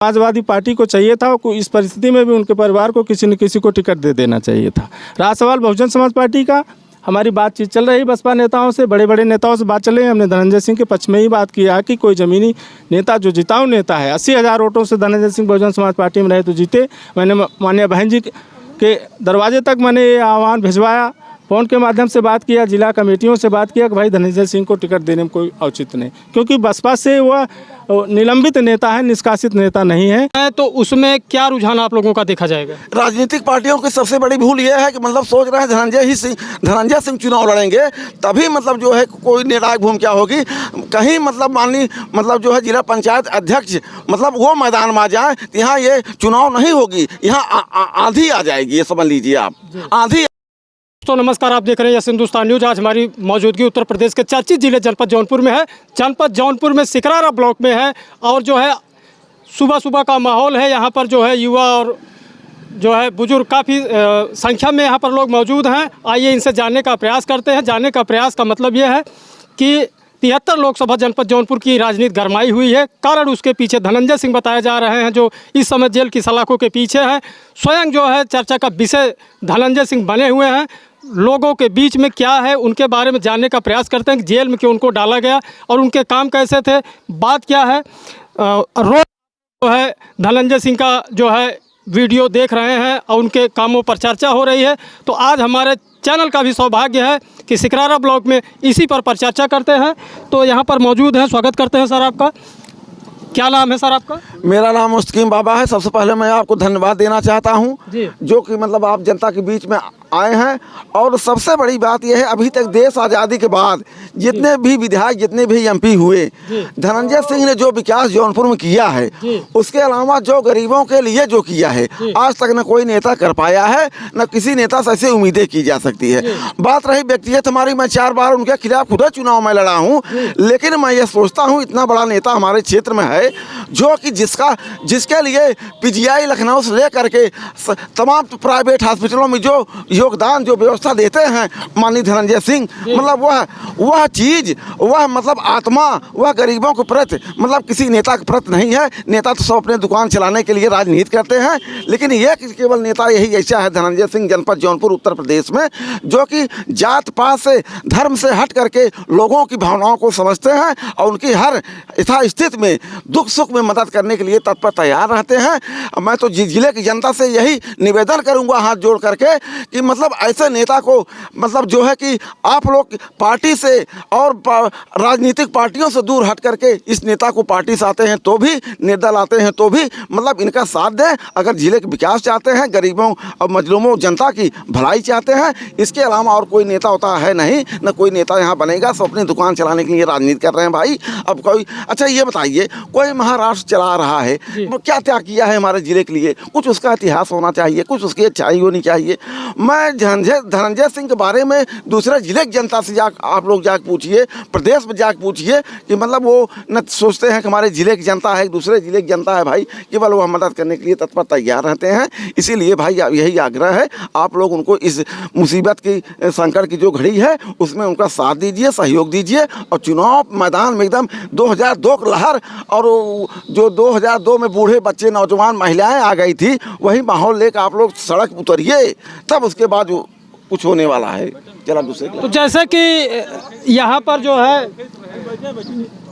Samajwadi party को चाहिए था, इस परिस्थिति में भी उनके परिवार को किसी न किसी को टिकट दे देना चाहिए था। रहा सवाल बहुजन समाज पार्टी का, हमारी बातचीत चल रही बसपा नेताओं से, बड़े बड़े नेताओं से बात चल रही है। हमने धनंजय सिंह के पक्ष में ही बात किया कि कोई ज़मीनी नेता जो जिताऊ नेता है, 80,000 वोटों से धनंजय सिंह बहुजन समाज पार्टी में रहे तो जीते। मैंने माननीय बहन जी के दरवाजे तक मैंने ये आह्वान भिजवाया, फ़ोन के माध्यम से बात किया, जिला कमेटियों से बात किया कि भाई धनंजय सिंह को टिकट देने में कोई औचित्य नहीं, क्योंकि बसपा से वह निलंबित नेता है, निष्कासित नेता नहीं है। तो उसमें क्या रुझान आप लोगों का देखा जाएगा? राजनीतिक पार्टियों की सबसे बड़ी भूल यह है कि मतलब सोच रहे हैं धनंजय सिंह चुनाव लड़ेंगे तभी मतलब जो है कोई निर्णायक भूमिका होगी। कहीं मतलब माननीय मतलब जो है जिला पंचायत अध्यक्ष मतलब वो मैदान में आ जाए, यहाँ ये चुनाव नहीं होगी, यहाँ आंधी आ जाएगी, ये समझ लीजिए आप, आंधी। तो नमस्कार, आप देख रहे हैं यस हिंदुस्तान न्यूज। आज हमारी मौजूदगी उत्तर प्रदेश के चर्चित जिले जनपद जौनपुर में है। जनपद जौनपुर में सिकरारा ब्लॉक में है और जो है सुबह सुबह का माहौल है। यहाँ पर जो है युवा और जो है बुजुर्ग काफ़ी संख्या में यहाँ पर लोग मौजूद हैं। आइए इनसे जानने का प्रयास करते हैं। जानने का प्रयास का मतलब ये है कि 73 लोकसभा जनपद जौनपुर की राजनीति गरमाई हुई है। कारण उसके पीछे धनंजय सिंह बताए जा रहे हैं, जो इस समय जेल की सलाखों के पीछे हैं। स्वयं जो है चर्चा का विषय धनंजय सिंह बने हुए हैं। लोगों के बीच में क्या है उनके बारे में जानने का प्रयास करते हैं कि जेल में क्यों उनको डाला गया और उनके काम कैसे थे, बात क्या है। रोज जो है धनंजय सिंह का जो है वीडियो देख रहे हैं और उनके कामों पर चर्चा हो रही है। तो आज हमारे चैनल का भी सौभाग्य है कि सिकरारा ब्लॉक में इसी पर चर्चा करते हैं। तो यहाँ पर मौजूद हैं, स्वागत करते हैं सर आपका। क्या नाम है सर आपका? मेरा नाम मुस्तकीम बाबा है। सबसे पहले मैं आपको धन्यवाद देना चाहता हूँ जो कि मतलब आप जनता के बीच में आए हैं। और सबसे बड़ी बात यह है, अभी तक देश आज़ादी के बाद जितने भी विधायक, जितने भी एमपी हुए, धनंजय सिंह ने जो विकास जौनपुर में किया है, उसके अलावा जो गरीबों के लिए जो किया है, आज तक न कोई नेता कर पाया है, न किसी नेता से ऐसे उम्मीदें की जा सकती है। बात रही व्यक्तिगत हमारी, मैं 4 बार उनके खिलाफ खुद चुनाव में लड़ा हूँ, लेकिन मैं ये सोचता हूँ इतना बड़ा नेता हमारे क्षेत्र में है जो कि जिसके लिए पीजीआई लखनऊ से लेकर के तमाम प्राइवेट हॉस्पिटलों में जो योगदान, जो व्यवस्था देते हैं माननीय धनंजय सिंह, मतलब वह चीज़, वह मतलब आत्मा, वह गरीबों के प्रति मतलब किसी नेता के प्रति नहीं है। नेता तो सब अपने दुकान चलाने के लिए राजनीति करते हैं, लेकिन यह केवल नेता यही ऐसा है धनंजय सिंह जनपद जौनपुर उत्तर प्रदेश में, जो कि जात पात से, धर्म से हट करके लोगों की भावनाओं को समझते हैं और उनकी हर यथास्थिति में दुख सुख में मदद करने के लिए तत्पर तैयार रहते हैं। मैं तो जिले की जनता से यही निवेदन करूंगा हाथ जोड़ करके कि मतलब ऐसे नेता को मतलब जो है कि आप लोग पार्टी से और राजनीतिक पार्टियों से दूर हट करके इस नेता को पार्टी से आते हैं तो भी, निर्दल आते हैं तो भी मतलब इनका साथ दें। अगर जिले का विकास चाहते हैं, गरीबों और मजलूमों जनता की भलाई चाहते हैं, इसके अलावा और कोई नेता होता है नहीं, न कोई नेता यहाँ बनेगा। सब अपनी दुकान चलाने के लिए राजनीति कर रहे हैं भाई। अब कोई अच्छा ये बताइए, कोई महाराष्ट्र चला रहा है, वो क्या त्याग किया है हमारे जिले के लिए? कुछ उसका इतिहास होना चाहिए, कुछ उसकी अच्छाई होनी चाहिए। मैं धनंजय सिंह के बारे में दूसरे जिले की जनता से आप लोग जाकर पूछिए, प्रदेश में जाकर पूछिए कि मतलब वो न सोचते हैं कि हमारे जिले की जनता है, दूसरे जिले की जनता है भाई, केवल वो मदद करने के लिए तत्पर तैयार रहते हैं। इसीलिए भाई यही आग्रह है, आप लोग उनको इस मुसीबत की, संकट की जो घड़ी है उसमें उनका साथ दीजिए, सहयोग दीजिए और चुनाव मैदान में एकदम 2002 की लहर और जो 2002 में बूढ़े बच्चे, नौजवान, महिलाएं आ गई थी, वही माहौल लेकर आप लोग सड़क उतरिए, तब उसके बाद कुछ होने वाला है। चला दूसरे। तो जैसे कि यहाँ पर जो है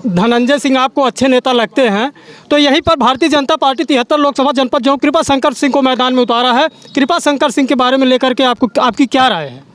धनंजय सिंह आपको अच्छे नेता लगते हैं, तो यहीं पर भारतीय जनता पार्टी 73 लोकसभा जनपद जो कृपा शंकर सिंह को मैदान में उतारा है। कृपा शंकर सिंह के बारे में लेकर के आपकी क्या राय है?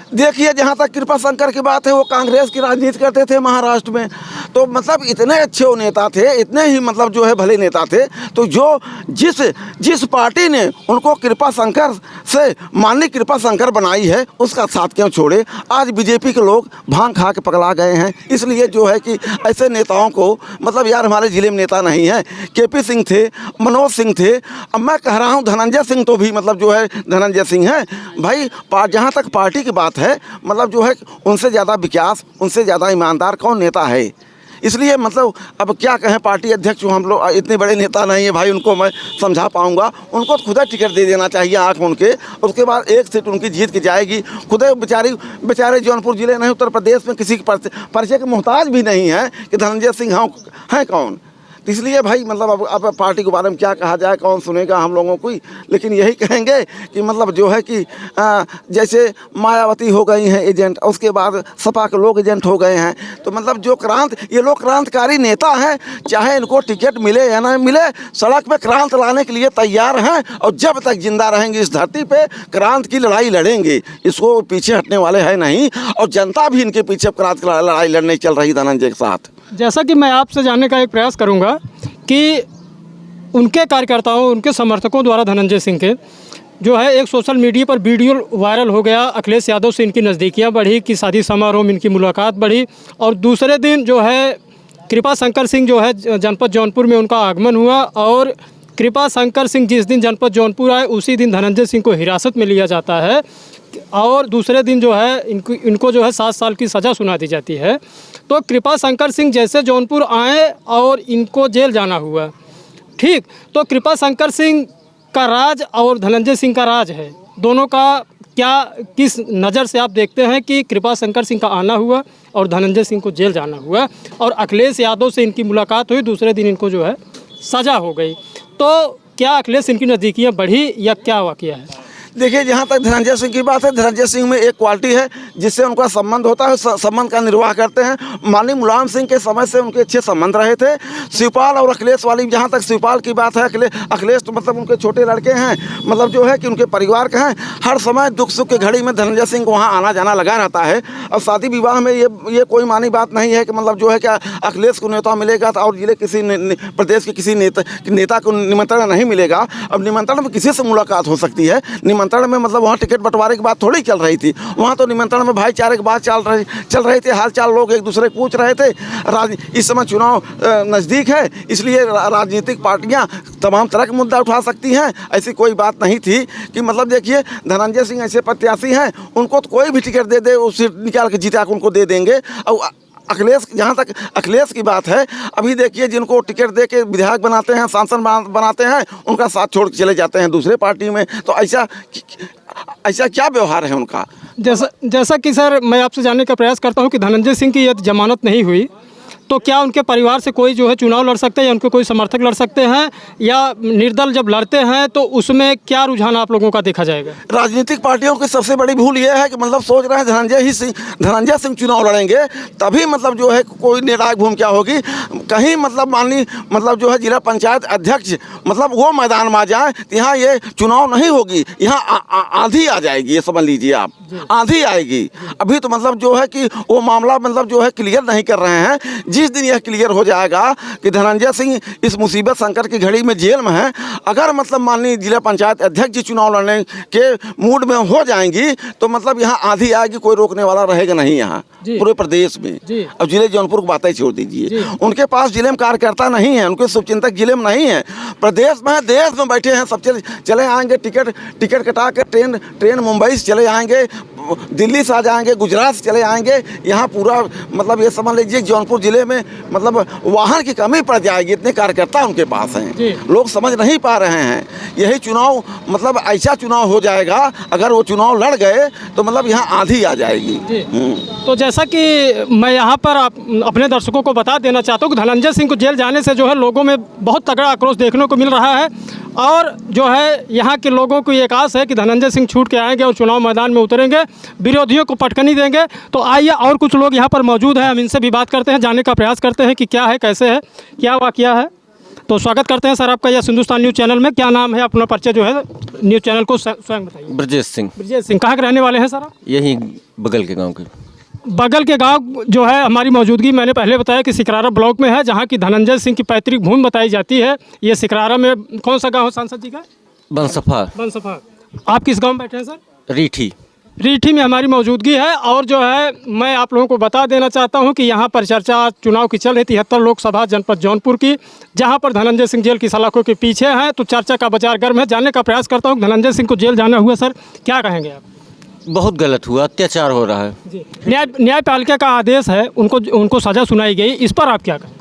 देखिए, जहाँ तक कृपा शंकर की बात है, वो कांग्रेस की राजनीति करते थे महाराष्ट्र में, तो मतलब इतने अच्छे वो नेता थे, इतने ही मतलब जो है भले नेता थे। तो जो जिस पार्टी ने उनको कृपा शंकर से माननीय कृपा शंकर बनाई है, उसका साथ क्यों छोड़े? आज बीजेपी के लोग भांग खा के पगला गए हैं। इसलिए जो है कि ऐसे नेताओं को मतलब यार, हमारे ज़िले में नेता नहीं है, केपी सिंह थे, मनोज सिंह थे, अब मैं कह रहा हूँ धनंजय सिंह तो भी मतलब जो है धनंजय सिंह है भाई। जहाँ तक पार्टी की बात है, मतलब जो है उनसे ज़्यादा विकास, उनसे ज़्यादा ईमानदार कौन नेता है? इसलिए मतलब अब क्या कहें, पार्टी अध्यक्ष हम लोग इतने बड़े नेता नहीं है भाई, उनको मैं समझा पाऊंगा। उनको खुद टिकट दे देना चाहिए आँख मूंद के, उसके बाद एक सीट उनकी जीत की जाएगी। खुद बेचारे जौनपुर जिले नहीं, उत्तर प्रदेश में किसी के परिचय के मोहताज भी नहीं है कि धनंजय सिंह हैं कौन। तो इसलिए भाई मतलब अब पार्टी के बारे में क्या कहा जाए, कौन सुनेगा हम लोगों को, लेकिन यही कहेंगे कि मतलब जो है कि जैसे मायावती हो गई हैं एजेंट, उसके बाद सपा के लोग एजेंट हो गए हैं, तो मतलब जो ये लोग क्रांतिकारी नेता हैं, चाहे इनको टिकट मिले या ना मिले, सड़क पे क्रांति लाने के लिए तैयार हैं, और जब तक जिंदा रहेंगे इस धरती पे क्रांति की लड़ाई लड़ेंगे, इसको पीछे हटने वाले हैं नहीं, और जनता भी इनके पीछे क्रांति की लड़ाई लड़ने चल रही धनंजय के साथ। जैसा कि मैं आपसे जानने का एक प्रयास करूंगा कि उनके कार्यकर्ताओं, उनके समर्थकों द्वारा धनंजय सिंह के जो है एक सोशल मीडिया पर वीडियो वायरल हो गया, अखिलेश यादव से इनकी नज़दीकियाँ बढ़ी, कि शादी समारोह में इनकी मुलाकात बढ़ी, और दूसरे दिन जो है कृपा शंकर सिंह जो है जनपद जौनपुर में उनका आगमन हुआ, और कृपा शंकर सिंह जिस दिन जनपद जौनपुर आए उसी दिन धनंजय सिंह को हिरासत में लिया जाता है, और दूसरे दिन जो है इनको जो है 7 साल की सज़ा सुना दी जाती है। तो कृपा शंकर सिंह जैसे जौनपुर आए और इनको जेल जाना हुआ, ठीक, तो कृपा शंकर सिंह का राज और धनंजय सिंह का राज है, दोनों का क्या किस नज़र से आप देखते हैं कि कृपा शंकर सिंह का आना हुआ और धनंजय सिंह को जेल जाना हुआ, और अखिलेश यादव से इनकी मुलाकात हुई, दूसरे दिन इनको जो है सज़ा हो गई, तो क्या अखिलेश इनकी नज़दीकियाँ बढ़ी या क्या वाक़या है? देखिए, जहाँ तक धनंजय सिंह की बात है, धनंजय सिंह में एक क्वालिटी है जिससे उनका संबंध होता है, संबंध का निर्वाह करते हैं। माननीय मुलायम सिंह के समय से उनके अच्छे संबंध रहे थे। शिवपाल और अखिलेश वाली, जहाँ तक शिवपाल की बात है, अखिलेश तो मतलब उनके छोटे लड़के हैं, मतलब जो है कि उनके परिवार के हैं, हर समय दुख सुख के घड़ी में धनंजय सिंह को वहाँ आना जाना लगा रहता है। और शादी विवाह में ये कोई मानी बात नहीं है कि मतलब जो है क्या अखिलेश को नेता मिलेगा और जिले किसी प्रदेश के किसी नेता को निमंत्रण नहीं मिलेगा। अब निमंत्रण में किसी से मुलाकात हो सकती है, निमंत्रण में मतलब वहाँ टिकट बंटवारे की बात थोड़ी चल रही थी, वहाँ तो निमंत्रण में भाईचारे की बात चल रही थी, हालचाल लोग एक दूसरे को पूछ रहे थे। इस समय चुनाव नज़दीक है, इसलिए राजनीतिक पार्टियां तमाम तरह के मुद्दा उठा सकती हैं, ऐसी कोई बात नहीं थी कि मतलब देखिए धनंजय सिंह ऐसे प्रत्याशी हैं, उनको तो कोई भी टिकट दे उसे निकाल के जीता के उनको दे देंगे। और अखिलेश, जहाँ तक अखिलेश की बात है, अभी देखिए जिनको टिकट दे के विधायक बनाते हैं, सांसद बनाते हैं, उनका साथ छोड़ के चले जाते हैं दूसरे पार्टी में, तो ऐसा क्या व्यवहार है उनका? जैसा कि सर मैं आपसे जानने का प्रयास करता हूँ कि धनंजय सिंह की यदि जमानत नहीं हुई तो क्या उनके परिवार से कोई जो है चुनाव लड़ सकते हैं या उनके कोई समर्थक लड़ सकते हैं, या निर्दल जब लड़ते हैं तो उसमें क्या रुझान आप लोगों का देखा जाएगा? राजनीतिक पार्टियों की सबसे बड़ी भूल यह है कि मतलब सोच रहे हैं धनंजय सिंह चुनाव लड़ेंगे तभी मतलब जो है कोई निर्णायक भूमिका होगी। कहीं मतलब माननीय मतलब जो है जिला पंचायत अध्यक्ष मतलब वो मैदान में आ जाए तो यहाँ ये चुनाव नहीं होगी, यहाँ आंधी आ जाएगी, ये समझ लीजिए आप, आंधी आएगी। अभी तो मतलब जो है कि वो मामला मतलब जो है क्लियर नहीं कर रहे हैं। जिस दिन यह क्लियर हो जाएगा कि धनंजय सिंह इस मुसीबत संकट की घड़ी में जेल में हैं, अगर मतलब माननीय जिला पंचायत अध्यक्ष जी चुनाव लड़ने के मूड में हो जाएंगी तो मतलब यहाँ आंधी आएगी, कोई रोकने वाला रहेगा नहीं यहाँ पूरे प्रदेश में। अब जिले जौनपुर की बातें छोड़ दीजिए, उनके पास जिले में कार्यकर्ता नहीं है, उनके शुभचिंतक जिले में नहीं है, प्रदेश में देश में बैठे हैं, सब चले आएंगे, टिकट कटा के ट्रेन मुंबई से चले आएंगे, दिल्ली से आ जाएंगे, गुजरात से चले आएंगे, यहाँ पूरा मतलब ये समझ लीजिए जौनपुर जिले में मतलब वाहन की कमी पड़ जाएगी, इतने कार्यकर्ता उनके पास हैं, लोग समझ नहीं पा रहे हैं। यही चुनाव मतलब ऐसा चुनाव हो जाएगा, अगर वो चुनाव लड़ गए तो मतलब यहाँ आंधी आ जाएगी। तो जैसा कि मैं यहाँ पर अपने दर्शकों को बता देना चाहता हूँ कि धनंजय सिंह को जेल जाने से जो है लोगों में बहुत तगड़ा आक्रोश देखने को मिल रहा है, और जो है यहाँ के लोगों को एक आस है कि धनंजय सिंह छूट के आएंगे और चुनाव मैदान में उतरेंगे, विरोधियों को पटकनी देंगे। तो आइए और कुछ लोग यहाँ पर मौजूद हैं, हम इनसे भी बात करते हैं, जानने का प्रयास करते हैं कि क्या है, कैसे है, क्या वाक़या है। तो स्वागत करते हैं सर आपका यह हिंदुस्तान न्यूज़ चैनल में। क्या नाम है, अपना परिचय जो है न्यूज़ चैनल को स्वयं बताइए। ब्रजेश सिंह। ब्रजेश सिंह कहाँ के रहने वाले हैं सर आप? यहीं बगल के गांव के। बगल के गांव जो है हमारी मौजूदगी मैंने पहले बताया कि सिकरारा ब्लॉक में है, जहां की धनंजय सिंह की पैतृक भूमि बताई जाती है। ये सिकरारा में कौन सा गांव है सांसद जी का? बनसफा। आप किस गांव में बैठे हैं सर? रीठी में हमारी मौजूदगी है। और जो है मैं आप लोगों को बता देना चाहता हूं कि यहाँ पर चर्चा चुनाव की चल रही 73 लोकसभा जनपद जौनपुर की, जहाँ पर धनंजय सिंह जेल की सलाखों के पीछे हैं। तो चर्चा का बाजार गर्म है। जानने का प्रयास करता हूँ धनंजय सिंह को जेल जाना हुआ, सर क्या कहेंगे आप? बहुत गलत हुआ, अत्याचार हो रहा है जी। न्यायपालिका का आदेश है, उनको सज़ा सुनाई गई, इस पर आप क्या कहें?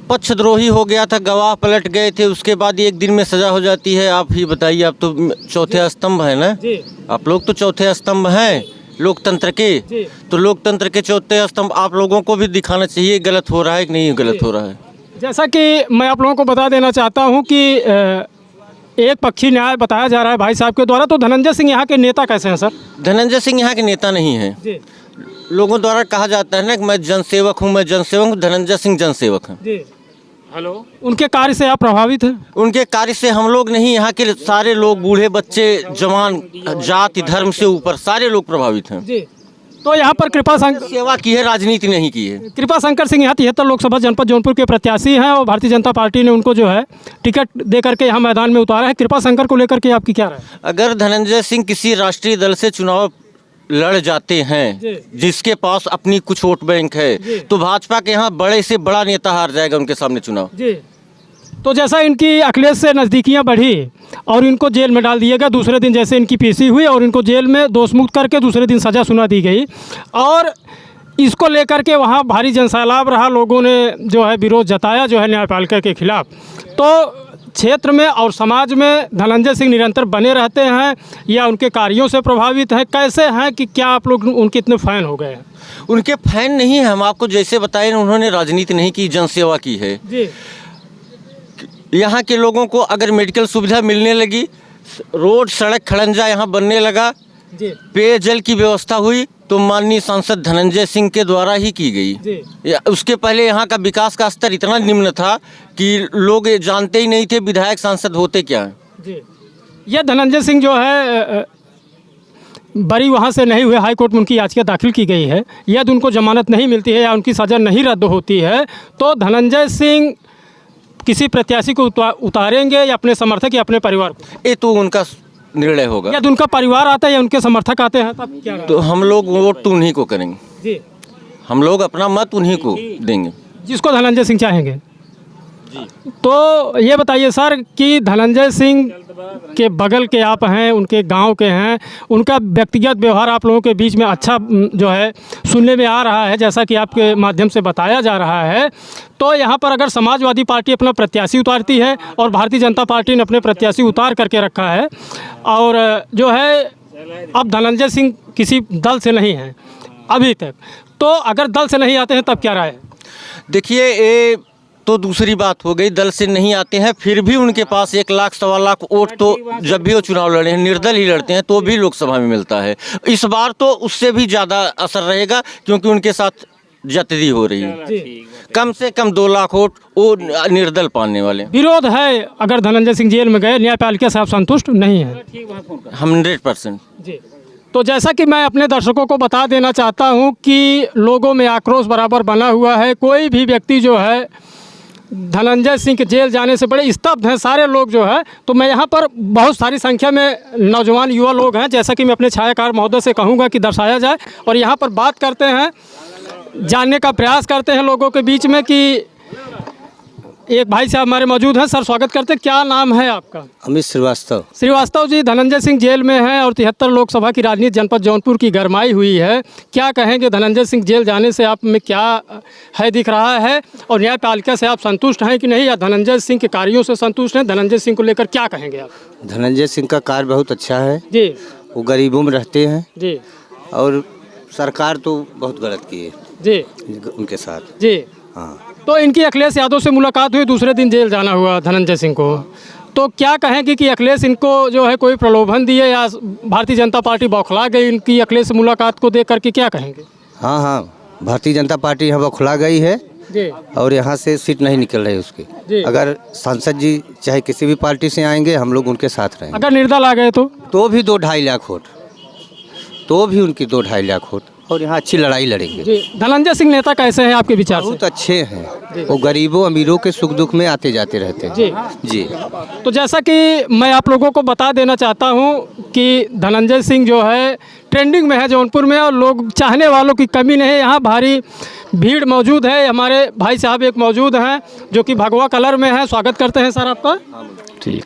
पक्षद्रोही हो गया था, गवाह पलट गए थे, उसके बाद एक दिन में सज़ा हो जाती है। आप ही बताइए, आप तो चौथे स्तंभ है ना जी। आप लोग तो चौथे स्तंभ हैं लोकतंत्र के, तो लोकतंत्र के चौथे स्तंभ आप लोगों को भी दिखाना चाहिए गलत हो रहा है कि नहीं गलत हो रहा है। जैसा कि मैं आप लोगों को बता देना चाहता हूं कि एक पक्षी न्याय बताया जा रहा है भाई साहब के द्वारा, तो धनंजय सिंह यहाँ के नेता कैसे हैं सर? धनंजय सिंह यहाँ के नेता नहीं हैं। जी लोगों द्वारा कहा जाता है ना कि मैं जनसेवक हूँ, मैं जनसेवक हूँ। धनंजय सिंह जनसेवक हैं। जी। हेलो, उनके कार्य से आप प्रभावित हैं? उनके कार्य से हम लोग नहीं, यहाँ के सारे लोग, बूढ़े बच्चे, जवान, जाति धर्म से ऊपर सारे लोग प्रभावित हैं। जी। तो यहाँ पर कृपा शंकर सेवा की है, राजनीति नहीं की है। कृपा शंकर सिंह यहाँ 73 लोकसभा जनपद जौनपुर के प्रत्याशी हैं और भारतीय जनता पार्टी ने उनको जो है टिकट दे करके यहाँ मैदान में उतारा है। कृपा शंकर को लेकर के आपकी क्या राय है? अगर धनंजय सिंह किसी राष्ट्रीय दल से चुनाव लड़ जाते हैं, जिसके पास अपनी कुछ वोट बैंक है, तो भाजपा के यहाँ बड़े से बड़ा नेता हार जाएगा उनके सामने चुनाव। जी। तो जैसा इनकी अखिलेश से नज़दीकियाँ बढ़ी और इनको जेल में डाल दिया गया, दूसरे दिन जैसे इनकी पीसी हुई और इनको जेल में दोषमुक्त करके दूसरे दिन सज़ा सुना दी गई और इसको लेकर के वहाँ भारी जनसैलाब रहा, लोगों ने जो है विरोध जताया जो है न्यायपालिका के खिलाफ। तो क्षेत्र में और समाज में धनंजय सिंह निरंतर बने रहते हैं या उनके कार्यों से प्रभावित हैं? कैसे हैं कि क्या आप लोग उनके इतने फ़ैन हो गए हैं? उनके फैन नहीं हैं हम, आपको जैसे बताए उन्होंने राजनीति नहीं की, जनसेवा की है। जी। यहाँ के लोगों को अगर मेडिकल सुविधा मिलने लगी, रोड सड़क खड़ंजा यहाँ बनने लगा, जी। पेयजल की व्यवस्था हुई, तो माननीय सांसद धनंजय सिंह के द्वारा ही की गई। उसके पहले यहाँ का विकास का स्तर इतना निम्न था कि लोग जानते ही नहीं थे विधायक सांसद होते क्या हैं। जी। यह धनंजय सिंह जो है बरी वहाँ से नहीं हुए, हाई कोर्ट में उनकी याचिका दाखिल की गई है। यदि उनको जमानत नहीं मिलती है या उनकी सज़ा नहीं रद्द होती है तो धनंजय सिंह किसी प्रत्याशी को उतारेंगे या अपने समर्थक या अपने परिवार को? ये तो उनका निर्णय होगा। यदि उनका परिवार आता है या उनके समर्थक आते हैं तब क्या? तो हम लोग वोट तो उन्हीं को करेंगे। जी। हम लोग अपना मत उन्हीं को देंगे जिसको धनंजय सिंह चाहेंगे। तो ये बताइए सर कि धनंजय सिंह के बगल के आप हैं, उनके गांव के हैं, उनका व्यक्तिगत व्यवहार आप लोगों के बीच में अच्छा जो है सुनने में आ रहा है, जैसा कि आपके माध्यम से बताया जा रहा है। तो यहाँ पर अगर समाजवादी पार्टी अपना प्रत्याशी उतारती है और भारतीय जनता पार्टी ने अपने प्रत्याशी उतार करके रखा है और जो है अब धनंजय सिंह किसी दल से नहीं हैं अभी तक, तो अगर दल से नहीं आते हैं तब क्या राय है? देखिए, ये तो दूसरी बात हो गई, दल से नहीं आते हैं फिर भी उनके पास 1 लाख सवा लाख वोट तो जब भी वो चुनाव लड़े हैं, निर्दल ही लड़ते हैं तो भी लोकसभा में मिलता है। इस बार तो उससे भी ज़्यादा असर रहेगा क्योंकि उनके साथ जतदी हो रही है। कम से कम 2 लाख वोट वो निर्दल पाने वाले। विरोध है अगर धनंजय सिंह जेल में गए, न्यायपालिका से आप संतुष्ट नहीं है? 100%। जी। तो जैसा कि मैं अपने दर्शकों को बता देना चाहता हूं कि लोगों में आक्रोश बराबर बना हुआ है। कोई भी व्यक्ति जो है धनंजय सिंह के जेल जाने से बड़े स्तब्ध हैं सारे लोग जो है। तो मैं यहाँ पर बहुत सारी संख्या में नौजवान युवा लोग हैं, जैसा कि मैं अपने छायाकार महोदय से कहूँगा कि दर्शाया जाए और यहाँ पर बात करते हैं, जानने का प्रयास करते हैं लोगों के बीच में कि एक भाई साहब हमारे मौजूद हैं। सर स्वागत करते हैं, क्या नाम है आपका? अमित श्रीवास्तव। श्रीवास्तव जी, धनंजय सिंह जेल में हैं और 73 लोकसभा की राजनीति जनपद जौनपुर की गरमाई हुई है। क्या कहेंगे धनंजय सिंह जेल जाने से आप में क्या है दिख रहा है और न्यायपालिका से आप संतुष्ट हैं कि नहीं या धनंजय सिंह के कार्यों से संतुष्ट हैं? धनंजय सिंह को लेकर क्या कहेंगे आप? धनंजय सिंह का कार्य बहुत अच्छा है जी। वो गरीबों में रहते हैं जी। और सरकार तो बहुत गलत की है जी उनके साथ। जी। हाँ। तो इनकी अखिलेश यादव से मुलाकात हुई, दूसरे दिन जेल जाना हुआ धनंजय सिंह को, तो क्या कहेंगे कि अखिलेश इनको जो है कोई प्रलोभन दिए या भारतीय जनता पार्टी बौखला गई इनकी अखिलेश से मुलाकात को देख करके? क्या कहेंगे? हाँ हाँ, भारतीय जनता पार्टी यहाँ बौखला गई है जी। और यहाँ से सीट नहीं निकल रही उसकी। अगर सांसद जी चाहे किसी भी पार्टी से आएंगे हम लोग उनके साथ रहेंगे। अगर निर्दल आ गए तो भी 2-2.5 लाख वोट, तो भी उनकी 2-2.5 लाख वोट और यहाँ अच्छी लड़ाई लड़ेंगे। जी। धनंजय सिंह नेता कैसे हैं आपके विचार से? बहुत अच्छे हैं, वो गरीबों अमीरों के सुख दुख में आते जाते रहते हैं। जी। जी। तो जैसा कि मैं आप लोगों को बता देना चाहता हूं कि धनंजय सिंह जो है ट्रेंडिंग में है जौनपुर में और लोग चाहने वालों की कमी नहीं है। यहाँ भारी भीड़ मौजूद है। हमारे भाई साहब एक मौजूद हैं जो कि भगवा कलर में है। स्वागत करते हैं सर आपका। ठीक।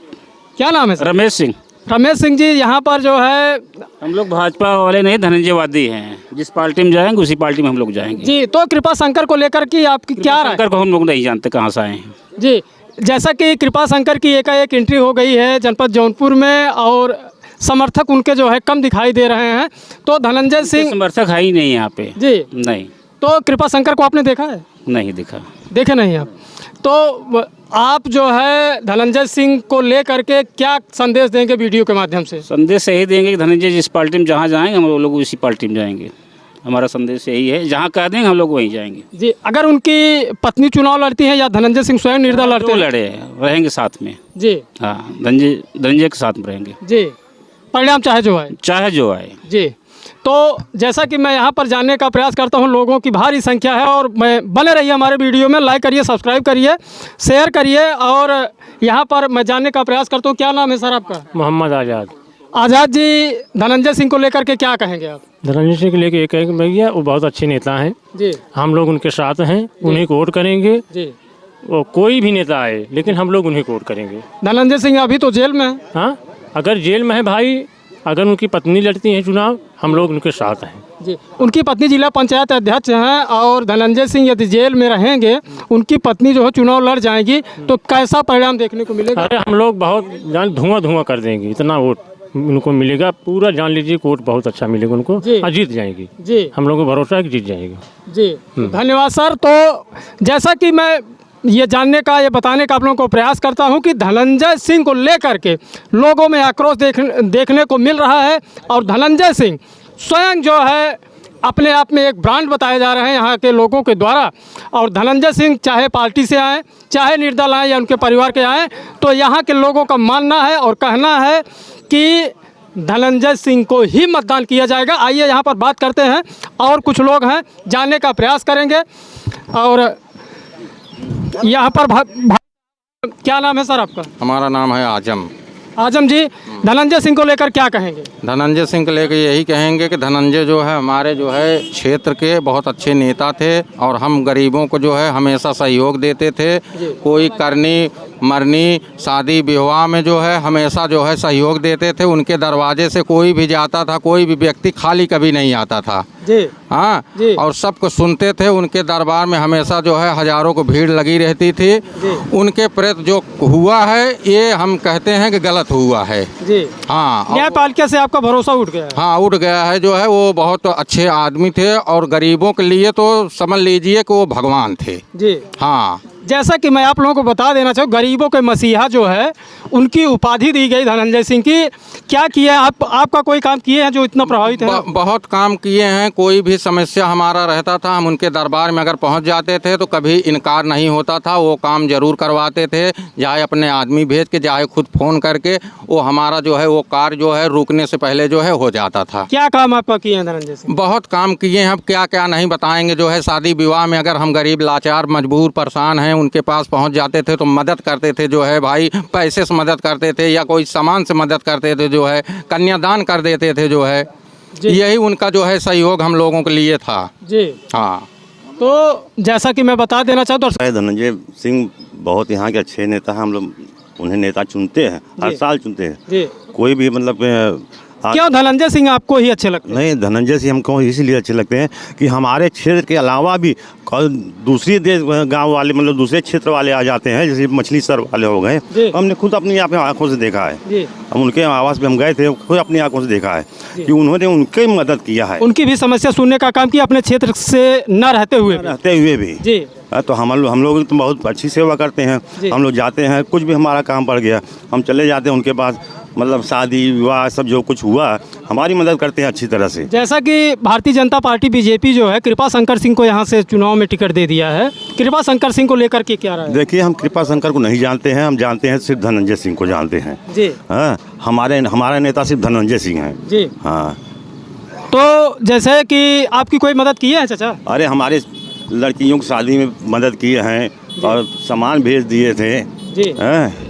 क्या नाम है सर? रमेश सिंह। रमेश सिंह जी, यहाँ पर जो है हम लोग भाजपा वाले नहीं, धनंजयवादी हैं। जिस पार्टी में जाएंगे उसी पार्टी में हम लोग जाएंगे। जी। तो कृपा शंकर को लेकर की आपकी क्या राय? शंकर को हम लोग नहीं जानते कहाँ से आए हैं। जी। जैसा कि कृपा शंकर की एकाएक एंट्री हो गई है जनपद जौनपुर में और समर्थक उनके जो है कम दिखाई दे रहे हैं, तो धनंजय सिंह समर्थक है ही नहीं यहाँ पे। जी। नहीं। तो कृपा शंकर को आपने देखा है? नहीं देखा। देखे नहीं आप? तो आप जो है धनंजय सिंह को लेकर के क्या संदेश देंगे वीडियो के माध्यम से? संदेश यही देंगे कि धनंजय जिस पार्टी में जहाँ जाएंगे हम लोग उसी पार्टी में जाएंगे। हमारा संदेश यही है, जहाँ कह देंगे हम लोग वहीं जाएंगे। जी, अगर उनकी पत्नी चुनाव लड़ती हैं या धनंजय सिंह स्वयं निर्दल लड़ते हैं? लड़े रहेंगे साथ में। जी हाँ, धनंजय के साथ में रहेंगे। जी, परिणाम चाहे जो आए। जी, तो जैसा कि मैं यहाँ पर जानने का प्रयास करता हूँ, लोगों की भारी संख्या है और मैं बने रहिए हमारे वीडियो में, लाइक करिए, सब्सक्राइब करिए, शेयर करिए। और यहाँ पर मैं जानने का प्रयास करता हूँ, क्या नाम है सर आपका? मोहम्मद आज़ाद। आज़ाद जी, धनंजय सिंह को लेकर के क्या कहेंगे आप? धनंजय सिंह को लेकर ये कहेंगे भैया वो बहुत अच्छे नेता हैं जी, हम लोग उनके साथ हैं, उन्हीं को वोट करेंगे। जी, वो कोई भी नेता आए लेकिन हम लोग उन्हीं को वोट करेंगे। धनंजय सिंह अभी तो जेल में है। हाँ, अगर जेल में है भाई, अगर उनकी पत्नी लड़ती हैं चुनाव, हम लोग उनके साथ हैं। जी, उनकी पत्नी जिला पंचायत अध्यक्ष हैं और धनंजय सिंह यदि जेल में रहेंगे, उनकी पत्नी जो है चुनाव लड़ जाएगी, तो कैसा परिणाम देखने को मिलेगा? अरे हम लोग बहुत धुआं कर देंगे, इतना वोट उनको मिलेगा पूरा, जान लीजिए वोट बहुत अच्छा मिलेगा उनको और जीत जाएंगी। जी, हम लोगों को भरोसा है कि जीत जाएगी। जी, धन्यवाद सर। तो जैसा कि मैं ये जानने का, ये बताने का आप लोगों को प्रयास करता हूं कि धनंजय सिंह को लेकर के लोगों में आक्रोश देखने को मिल रहा है और धनंजय सिंह स्वयं जो है अपने आप में एक ब्रांड बताए जा रहे हैं यहाँ के लोगों के द्वारा। और धनंजय सिंह चाहे पार्टी से आए, चाहे निर्दल आए या उनके परिवार के आए, तो यहाँ के लोगों का मानना है और कहना है कि धनंजय सिंह को ही मतदान किया जाएगा। आइए यहाँ पर बात करते हैं, और कुछ लोग हैं, जानने का प्रयास करेंगे। और यहाँ पर क्या नाम है सर आपका? हमारा नाम है आजम। आजम जी, धनंजय सिंह को लेकर क्या कहेंगे? धनंजय सिंह को लेकर यही कहेंगे कि धनंजय जो है हमारे जो है क्षेत्र के बहुत अच्छे नेता थे और हम गरीबों को जो है हमेशा सहयोग देते थे। कोई करनी मरनी शादी विवाह में जो है हमेशा जो है सहयोग देते थे। उनके दरवाजे से कोई भी जाता था, कोई भी व्यक्ति खाली कभी नहीं आता था। जी, हाँ, और सबको सुनते थे। उनके दरबार में हमेशा जो है हजारों को भीड़ लगी रहती थी। उनके प्रति जो हुआ है ये हम कहते हैं कि गलत हुआ है। जी, हाँ, न्यायपालिका से आपका भरोसा उठ गया है? हाँ, उठ गया है। जो है वो बहुत अच्छे आदमी थे और गरीबों के लिए तो समझ लीजिए कि वो भगवान थे। जी, हाँ, जैसा कि मैं आप लोगों को बता देना चाहूँ, गरीबों के मसीहा जो है उनकी उपाधि दी गई धनंजय सिंह की। क्या किया आपका कोई काम किए हैं जो इतना प्रभावित है? बहुत काम किए हैं। कोई भी समस्या हमारा रहता था, हम उनके दरबार में अगर पहुंच जाते थे तो कभी इनकार नहीं होता था। वो काम जरूर करवाते थे, चाहे अपने आदमी भेज के, चाहे खुद फ़ोन करके। वो हमारा जो है वो कार्य जो है रुकने से पहले जो है हो जाता था। क्या काम आपका किए हैं धनंजय सिंह? बहुत काम किए हैं, अब क्या क्या नहीं बताएंगे। जो है शादी विवाह में अगर हम गरीब लाचार मजबूर परेशान हैं, उनके पास पहुंच जाते थे तो मदद करते थे। जो है भाई पैसे से मदद करते थे या कोई सामान से मदद करते थे, जो है कन्यादान कर देते थे। जो है यही उनका जो है सहयोग हम लोगों के लिए था। जी, हाँ। तो जैसा कि मैं बता देना चाहता हूँ, धनंजय सिंह बहुत यहाँ के अच्छे नेता हैं। हम लोग उन्हें नेता चुनते हैं, हर साल चुनते हैं। कोई भी मतलब क्यों धनंजय सिंह आपको ही अच्छे लगते हैं? नहीं, धनंजय सिंह हमको इसीलिए अच्छे लगते हैं कि हमारे क्षेत्र के अलावा भी दूसरी गांव वाले मतलब दूसरे क्षेत्र वाले आ जाते हैं, जैसे मछली सर वाले हो गए। हमने खुद अपनी आंखों से देखा है। हम उनके आवास पे हम गए थे, खुद अपनी आंखों से देखा है कि उन्होंने उनकी मदद किया है। उनकी भी समस्या सुनने का काम किया, अपने क्षेत्र से न रहते हुए भी। जी, तो हम लोग तो बहुत अच्छी सेवा करते हैं। हम लोग जाते हैं, कुछ भी हमारा काम पड़ गया हम चले जाते हैं उनके पास, मतलब शादी विवाह सब जो कुछ हुआ हमारी मदद करते हैं अच्छी तरह से। जैसा कि भारतीय जनता पार्टी बीजेपी जो है कृपा शंकर सिंह को यहाँ से चुनाव में टिकट दे दिया है, कृपा शंकर सिंह को लेकर के क्या रहा है? देखिए, हम कृपा शंकर को नहीं जानते हैं, हम जानते हैं सिर्फ धनंजय सिंह को जानते हैं। जी, हाँ, हमारा नेता सिर्फ धनंजय सिंह है। जी, हाँ। तो जैसे कि आपकी कोई मदद की है चाचा? अरे हमारे लड़कियों की शादी में मदद किए हैं और सामान भेज दिए थे। जी,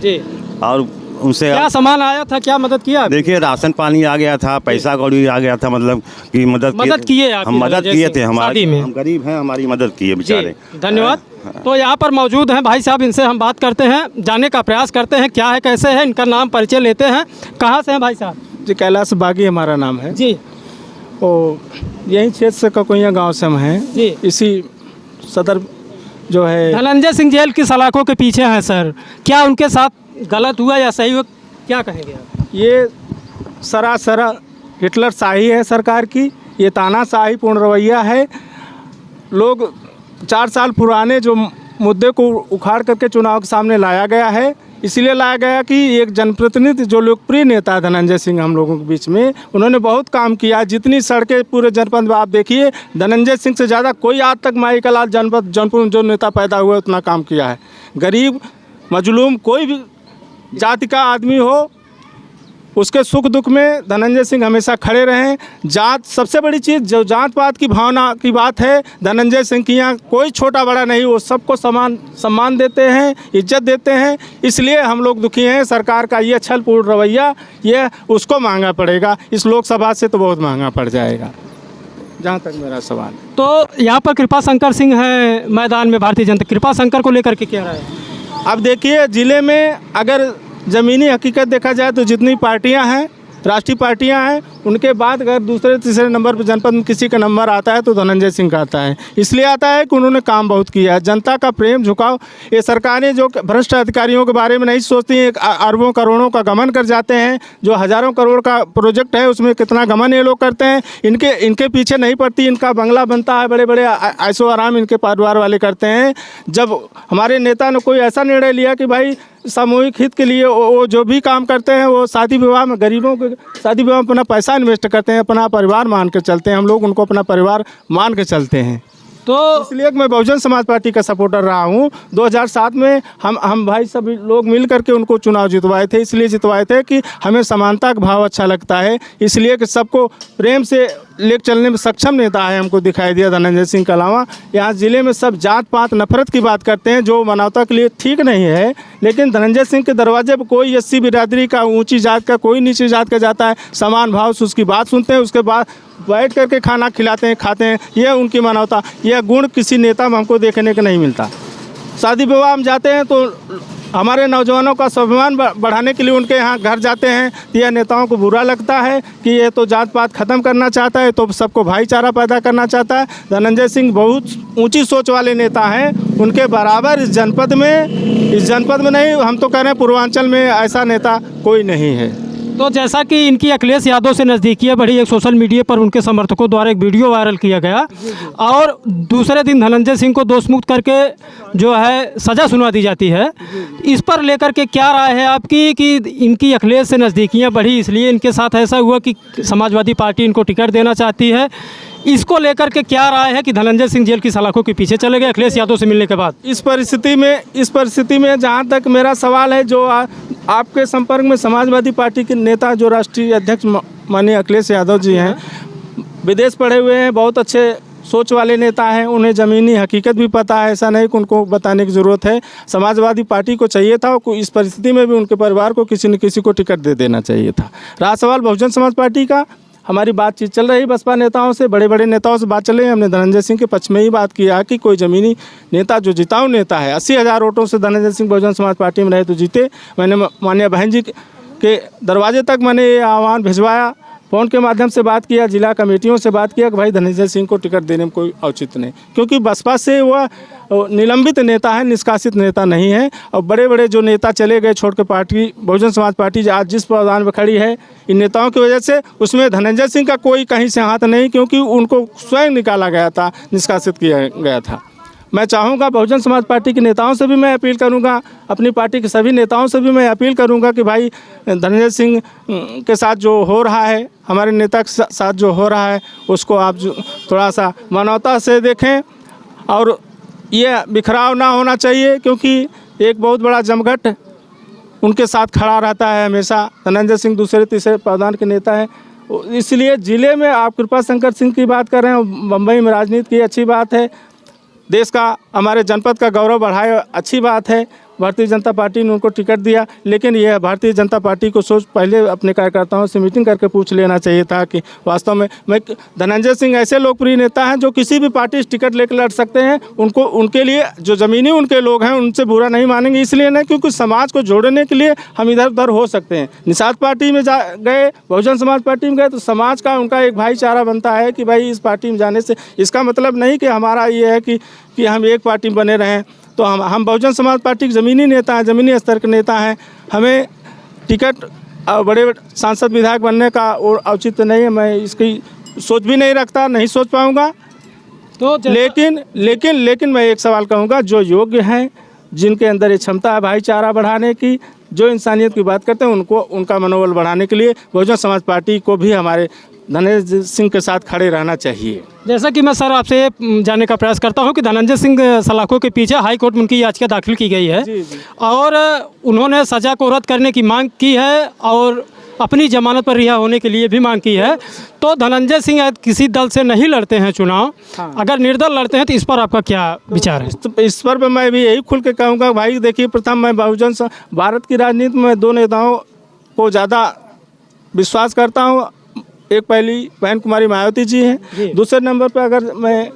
जी। और उनसे क्या सामान आया था, क्या मदद किया? देखिए, राशन पानी आ गया था, पैसा कौड़ी आ गया था, मतलब कि मदद किए। हम मदद किए थे, हमारी हम गरीब हैं, हमारी मदद किए बेचारे। धन्यवाद। तो यहाँ पर मौजूद हैं भाई साहब, इनसे हम बात करते हैं, जानने का प्रयास करते हैं क्या है कैसे है, इनका नाम परिचय लेते हैं। कहाँ से हैं भाई साहब? जी, कैलाश बागी हमारा नाम है जी। ओ यही क्षेत्र से ककोइया गाँव से हम हैं जी। इसी सदर जो है धनंजय सिंह जेल की सलाखों के पीछे हैं सर, क्या उनके साथ गलत हुआ या सही हुआ, क्या कहेंगे आप? ये सरासर हिटलर शाही है सरकार की, ये तानाशाही पूर्ण रवैया है। लोग 4 साल पुराने जो मुद्दे को उखाड़ करके चुनाव के सामने लाया गया है। इसलिए लाया गया कि एक जनप्रतिनिधि जो लोकप्रिय नेता है धनंजय सिंह हम लोगों के बीच में, उन्होंने बहुत काम किया। जितनी सड़कें पूरे जनपद में आप देखिए, धनंजय सिंह से ज़्यादा कोई आज तक माई का लाल जनपद जौनपुर में जो नेता पैदा हुए उतना काम किया है। गरीब मजलूम कोई भी जाति का आदमी हो, उसके सुख दुख में धनंजय सिंह हमेशा खड़े रहे। जात सबसे बड़ी चीज़ जो जात पात की भावना की बात है, धनंजय सिंह की यहाँ कोई छोटा बड़ा नहीं, वो सबको समान सम्मान देते हैं, इज्जत देते हैं। इसलिए हम लोग दुखी हैं। सरकार का ये छलपूर्ण रवैया ये उसको महंगा पड़ेगा, इस लोकसभा से तो बहुत महंगा पड़ जाएगा, जहाँ तक मेरा सवाल। तो यहाँ पर कृपा शंकर सिंह है मैदान में, भारतीय जनता कृपा शंकर को लेकर के क्या राय है? अब देखिए, ज़िले में अगर ज़मीनी हकीकत देखा जाए तो जितनी पार्टियां हैं, राष्ट्रीय पार्टियां हैं, उनके बाद अगर दूसरे तीसरे नंबर पर जनपद में किसी का नंबर आता है तो धनंजय सिंह का आता है। इसलिए आता है कि उन्होंने काम बहुत किया है। जनता का प्रेम झुकाव, ये सरकारें जो भ्रष्ट अधिकारियों के बारे में नहीं सोचती हैं, अरबों करोड़ों का गमन कर जाते हैं। जो हज़ारों करोड़ का प्रोजेक्ट है उसमें कितना गमन ये लोग करते हैं, इनके पीछे नहीं पड़ती। इनका बंगला बनता है, बड़े बड़े ऐशो आराम इनके परिवार वाले करते हैं। जब हमारे नेता ने कोई ऐसा निर्णय लिया कि भाई सामूहिक हित के लिए वो जो भी काम करते हैं, वो शादी विवाह में गरीबों के शादी विवाह में अपना पैसा इन्वेस्ट करते हैं, अपना परिवार मान के चलते हैं। हम लोग उनको अपना परिवार मान के चलते हैं। तो इसलिए मैं बहुजन समाज पार्टी का सपोर्टर रहा हूँ। 2007 में हम भाई सभी लोग मिल करके उनको चुनाव जितवाए थे। इसलिए जितवाए थे कि हमें समानता का भाव अच्छा लगता है, इसलिए कि सबको प्रेम से लेकर चलने में सक्षम नेता है हमको दिखाई दिया धनंजय सिंह के अलावा। यहाँ ज़िले में सब जात पात नफरत की बात करते हैं, जो मानवता के लिए ठीक नहीं है। लेकिन धनंजय सिंह के दरवाजे पर कोई एससी बिरादरी का, ऊंची जात का, कोई नीची जात का जाता है, समान भाव से उसकी बात सुनते हैं, उसके बाद बैठ करके खाना खिलाते हैं, खाते हैं। यह उनकी मानवता, यह गुण किसी नेता में हमको देखने को नहीं मिलता। शादी विवाह में जाते हैं तो हमारे नौजवानों का स्वाभिमान बढ़ाने के लिए उनके यहाँ घर जाते हैं। यह नेताओं को बुरा लगता है कि ये तो जात पात ख़त्म करना चाहता है, तो सबको भाईचारा पैदा करना चाहता है। धनंजय सिंह बहुत ऊंची सोच वाले नेता हैं। उनके बराबर इस जनपद में नहीं, हम तो कह रहे हैं पूर्वांचल में ऐसा नेता कोई नहीं है। तो जैसा कि इनकी अखिलेश यादव से नज़दीकियाँ बढ़ी, एक सोशल मीडिया पर उनके समर्थकों द्वारा एक वीडियो वायरल किया गया और दूसरे दिन धनंजय सिंह को दोषमुक्त करके जो है सज़ा सुना दी जाती है। इस पर लेकर के क्या राय है आपकी कि इनकी अखिलेश से नज़दीकियाँ बढ़ी इसलिए इनके साथ ऐसा हुआ कि समाजवादी पार्टी इनको टिकट देना चाहती है? इसको लेकर के क्या राय है कि धनंजय सिंह जेल की सलाखों के पीछे चले गए अखिलेश यादव से मिलने के बाद? इस परिस्थिति में जहाँ तक मेरा सवाल है, जो आपके संपर्क में समाजवादी पार्टी के नेता जो राष्ट्रीय अध्यक्ष माननीय अखिलेश यादव जी हैं, विदेश पढ़े हुए हैं, बहुत अच्छे सोच वाले नेता हैं, उन्हें ज़मीनी हकीकत भी पता है। ऐसा नहीं कि उनको बताने की ज़रूरत है। समाजवादी पार्टी को चाहिए था इस परिस्थिति में भी उनके परिवार को किसी न किसी को टिकट दे देना चाहिए था। रहा सवाल बहुजन समाज पार्टी का, हमारी बातचीत चल रही बसपा नेताओं से, बड़े बड़े नेताओं से बात चल रही है। हमने धनंजय सिंह के पक्ष में ही बात किया कि कोई ज़मीनी नेता जो जिताऊ नेता है, 80,000 वोटों से धनंजय सिंह बहुजन समाज पार्टी में रहे तो जीते। मैंने माननीय बहन जी के दरवाजे तक मैंने ये आह्वान भिजवाया, फ़ोन के माध्यम से बात किया, जिला कमेटियों से बात किया कि भाई धनंजय सिंह को टिकट देने में कोई औचित्य नहीं, क्योंकि बसपा से वह निलंबित नेता है, निष्कासित नेता नहीं है। और बड़े बड़े जो नेता चले गए छोड़ के पार्टी, बहुजन समाज पार्टी आज जिस पायदान में खड़ी है इन नेताओं की वजह से, उसमें धनंजय सिंह का कोई कहीं से हाथ नहीं, क्योंकि उनको स्वयं निकाला गया था, निष्कासित किया गया था। मैं चाहूँगा बहुजन समाज पार्टी के नेताओं से भी मैं अपील करूँगा, अपनी पार्टी के सभी नेताओं से भी मैं अपील करूँगा कि भाई धनंजय सिंह के साथ जो हो रहा है, हमारे नेता के साथ जो हो रहा है, उसको आप थोड़ा सा मानवता से देखें और ये बिखराव ना होना चाहिए, क्योंकि एक बहुत बड़ा जमघट उनके साथ खड़ा रहता है हमेशा। धनंजय सिंह दूसरे तीसरे पायदान के नेता हैं, इसलिए ज़िले में आप कृपा शंकर सिंह की बात कर रहे हैं, बम्बई में राजनीति की अच्छी बात है, देश का हमारे जनपद का गौरव बढ़ाए, अच्छी बात है। भारतीय जनता पार्टी ने उनको टिकट दिया, लेकिन यह भारतीय जनता पार्टी को सोच पहले अपने कार्यकर्ताओं से मीटिंग करके पूछ लेना चाहिए था कि वास्तव में धनंजय सिंह ऐसे लोकप्रिय नेता हैं जो किसी भी पार्टी से टिकट लेकर लड़ सकते हैं। उनके लिए जो ज़मीनी उनके लोग हैं उनसे बुरा नहीं मानेंगे, इसलिए नहीं क्योंकि समाज को जोड़ने के लिए हम इधर उधर हो सकते हैं। निषाद पार्टी में गए, बहुजन समाज पार्टी में गए तो समाज का उनका एक भाईचारा बनता है कि भाई इस पार्टी में जाने से इसका मतलब नहीं कि हमारा ये है कि हम एक पार्टी में बने रहें। तो हम बहुजन समाज पार्टी के ज़मीनी नेता हैं, ज़मीनी स्तर के नेता हैं, हमें टिकट बड़े सांसद विधायक बनने का और औचित्य नहीं है। मैं इसकी सोच भी नहीं रखता, नहीं सोच पाऊँगा, तो लेकिन मैं एक सवाल कहूँगा, जो योग्य हैं, जिनके अंदर ये क्षमता है भाईचारा बढ़ाने की, जो इंसानियत की बात करते हैं, उनको उनका मनोबल बढ़ाने के लिए बहुजन समाज पार्टी को भी हमारे धनंजय सिंह के साथ खड़े रहना चाहिए। जैसा कि मैं सर आपसे जानने का प्रयास करता हूं कि धनंजय सिंह सलाखों के पीछे हाई कोर्ट में उनकी याचिका दाखिल की गई है और उन्होंने सज़ा को रद्द करने की मांग की है और अपनी जमानत पर रिहा होने के लिए भी मांग की है। तो धनंजय सिंह किसी दल से नहीं लड़ते हैं चुनाव, अगर निर्दल लड़ते हैं तो इस पर आपका क्या विचार है? इस पर मैं भी यही खुल के कहूँगा भाई, देखिए, प्रथम मैं बहुजन भारत की राजनीति में दो नेताओं को ज़्यादा विश्वास करता हूँ। एक पहली बहन कुमारी मायावती जी हैं, दूसरे नंबर पर अगर मैं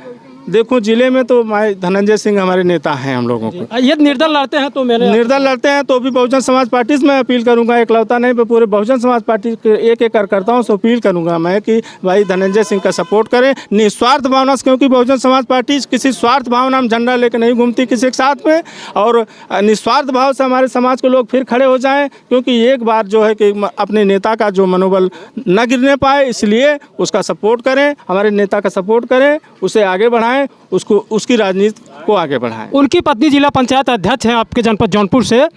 देखूं जिले में तो धनंजय सिंह हमारे नेता हैं हम लोगों को। ये निर्दल लड़ते हैं तो निर्दल लड़ते हैं तो भी बहुजन समाज पार्टी से मैं अपील करूंगा, एकलौता नहीं, पूरे बहुजन समाज पार्टी के एक कार्यकर्ताओं से अपील करूंगा मैं कि भाई धनंजय सिंह का सपोर्ट करें निस्वार्थ भावना से, क्योंकि बहुजन समाज पार्टी किसी स्वार्थ भावना में झंडा लेकर नहीं घूमती किसी के साथ में, और निस्वार्थ भाव से हमारे समाज के लोग फिर खड़े हो जाएँ, क्योंकि एक बार जो है कि अपने नेता का जो मनोबल न गिरने पाए, इसलिए उसका सपोर्ट करें, हमारे नेता का सपोर्ट करें, उसे आगे बढ़ाएं, उसको उसकी राजनीति को आगे बढ़ाएं। उनकी पत्नी जिला पंचायत अध्यक्ष हैं आपके जनपद जौनपुर से,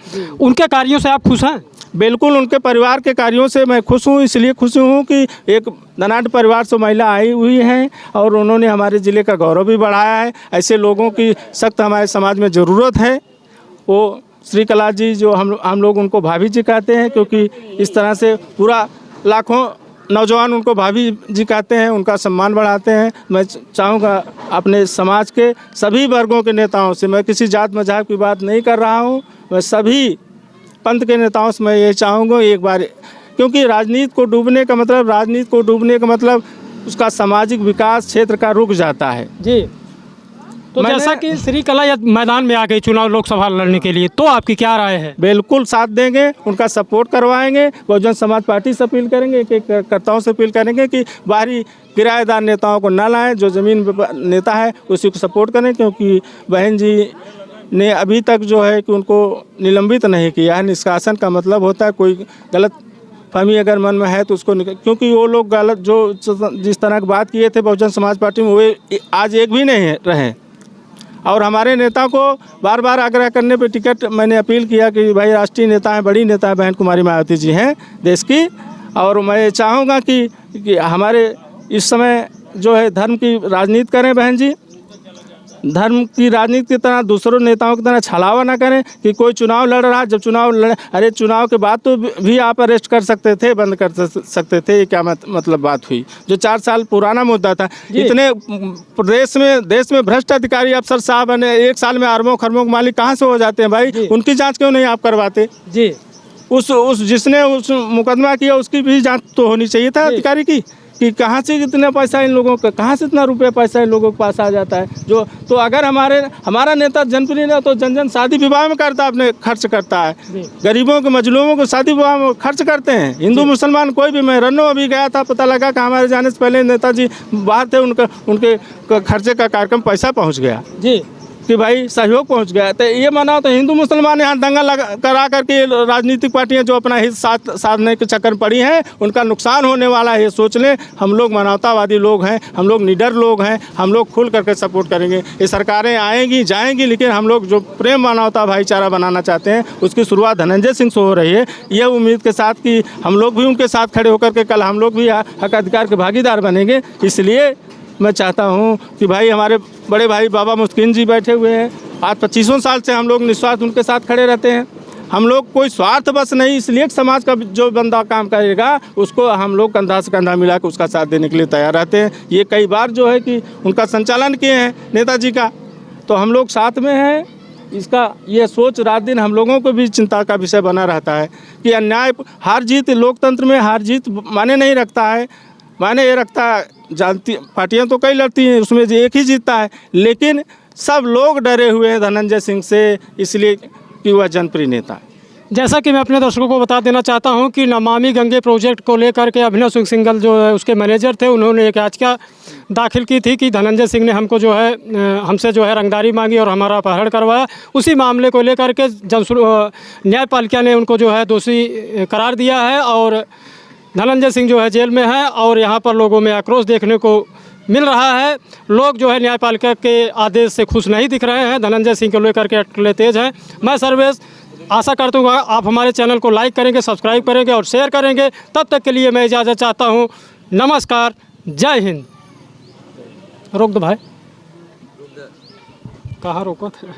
उनके कार्यों से आप खुश हैं? बिल्कुल, उनके परिवार के कार्यों से मैं खुश हूँ। इसलिए खुश हूँ कि एक धनाढ़ परिवार से महिला आई हुई हैं और उन्होंने हमारे ज़िले का गौरव भी बढ़ाया है। ऐसे लोगों की सख्त हमारे समाज में ज़रूरत है। वो श्रीकला जी जो हम लोग उनको भाभी जी कहते हैं, क्योंकि इस तरह से पूरा लाखों नौजवान उनको भाभी जी कहते हैं, उनका सम्मान बढ़ाते हैं। मैं चाहूँगा अपने समाज के सभी वर्गों के नेताओं से, मैं किसी जात मज़हब की बात नहीं कर रहा हूँ, मैं सभी पंथ के नेताओं से मैं ये चाहूँगा एक बार, क्योंकि राजनीति को डूबने का मतलब उसका सामाजिक विकास क्षेत्र का रुक जाता है। जी, तो जैसा कि श्रीकला मैदान में आ गई चुनाव लोकसभा लड़ने के लिए, तो आपकी क्या राय है? बिल्कुल साथ देंगे, उनका सपोर्ट करवाएंगे, बहुजन समाज पार्टी से अपील करेंगे, एक कर्ताओं से अपील करेंगे कि बाहरी किराएदार नेताओं को न लाएं, जो ज़मीन नेता है उसी को सपोर्ट करें, क्योंकि बहन जी ने अभी तक जो है कि उनको निलंबित नहीं किया है। निष्कासन का मतलब होता है कोई गलत फहमी अगर मन में है तो उसको क्योंकि वो लोग गलत जो जिस तरह की बात किए थे बहुजन समाज पार्टी में, वो आज एक भी नहीं रहे। और हमारे नेता को बार बार आग्रह करने पे टिकट मैंने अपील किया कि भाई राष्ट्रीय नेता हैं, बड़ी नेता है बहन कुमारी मायावती जी हैं देश की, और मैं चाहूँगा कि हमारे इस समय जो है धर्म की राजनीति करें बहन जी, धर्म की राजनीति की तरह दूसरों नेताओं की तरह छलावा ना करें कि कोई चुनाव लड़ रहा है, जब चुनाव लड़े, अरे चुनाव के बाद तो भी आप अरेस्ट कर सकते थे, बंद कर सकते थे, ये क्या मतलब बात हुई? जो 4 साल पुराना मुद्दा था। इतने देश में भ्रष्ट अधिकारी अफसर साहब ने 1 साल में अरबों खरबों के मालिक कहाँ से हो जाते हैं भाई? उनकी जाँच क्यों नहीं आप करवाते? जी, उस जिसने उस मुकदमा किया उसकी भी जाँच तो होनी चाहिए था अधिकारी की, कि कहाँ से इतना पैसा इन लोगों का, कहाँ से इतना रुपया पैसा इन लोगों के पास आ जाता है। जो तो अगर हमारा नेता जनप्रिय ना तो जन शादी विवाह में करता है, अपने खर्च करता है, गरीबों के मजलूमों को शादी विवाह में खर्च करते हैं, हिंदू मुसलमान कोई भी। मैं रन्नो अभी गया था, पता लगा कि हमारे जाने से पहले नेताजी बाहर थे, उनके खर्चे का कार्यक्रम पैसा पहुँच गया जी, कि भाई सहयोग पहुंच गया। तो ये माना तो हिंदू मुसलमान यहाँ दंगा करा करके राजनीतिक पार्टियां जो अपना हित साधने के चक्कर पड़ी हैं, उनका नुकसान होने वाला है, ये सोच लें। हम लोग मानवतावादी लोग हैं, हम लोग निडर लोग हैं, हम लोग खुल करके सपोर्ट करेंगे। ये सरकारें आएंगी जाएंगी, लेकिन हम लोग जो प्रेम मानवता भाईचारा बनाना चाहते हैं उसकी शुरुआत धनंजय सिंह से हो रही है। यह उम्मीद के साथ कि हम लोग भी उनके साथ खड़े होकर के कल हम लोग भी हक अधिकार के भागीदार बनेंगे। इसलिए मैं चाहता हूं कि भाई हमारे बड़े भाई बाबा मुस्किन जी बैठे हुए हैं, आज 25 साल से हम लोग निस्वार्थ उनके साथ खड़े रहते हैं। हम लोग कोई स्वार्थ बस नहीं, इसलिए समाज का जो बंदा काम करेगा उसको हम लोग कंधा से कंधा मिला के उसका साथ देने के लिए तैयार रहते हैं। ये कई बार जो है कि उनका संचालन किए हैं नेताजी का, तो हम लोग साथ में हैं। इसका ये सोच रात दिन हम लोगों को भी चिंता का विषय बना रहता है कि अन्याय हार जीत, लोकतंत्र में हार जीत माने नहीं रखता है। माने ये रखता है, जानती पार्टियां तो कई लड़ती हैं, उसमें एक ही जीतता है, लेकिन सब लोग डरे हुए हैं धनंजय सिंह से, इसलिए कि वह जनप्रिय नेता है। जैसा कि मैं अपने दर्शकों को बता देना चाहता हूं कि नमामि गंगे प्रोजेक्ट को लेकर के अभिनव सिंह सिंघल जो है उसके मैनेजर थे, उन्होंने एक याचिका दाखिल की थी कि धनंजय सिंह ने हमको जो है हमसे जो है रंगदारी मांगी और हमारा अपहरण करवाया। उसी मामले को लेकर के न्यायपालिका ने उनको जो है दोषी करार दिया है और धनंजय सिंह जो है जेल में है। और यहाँ पर लोगों में आक्रोश देखने को मिल रहा है। लोग जो है न्यायपालिका के आदेश से खुश नहीं दिख रहे हैं। धनंजय सिंह को लेकर के अटकलें तेज हैं। मैं सर्वेश आशा करता हूँ आप हमारे चैनल को लाइक करेंगे, सब्सक्राइब करेंगे और शेयर करेंगे। तब तक के लिए मैं इजाज़त चाहता हूँ। नमस्कार, जय हिंद। रोक दो भाई, कहाँ रोका था?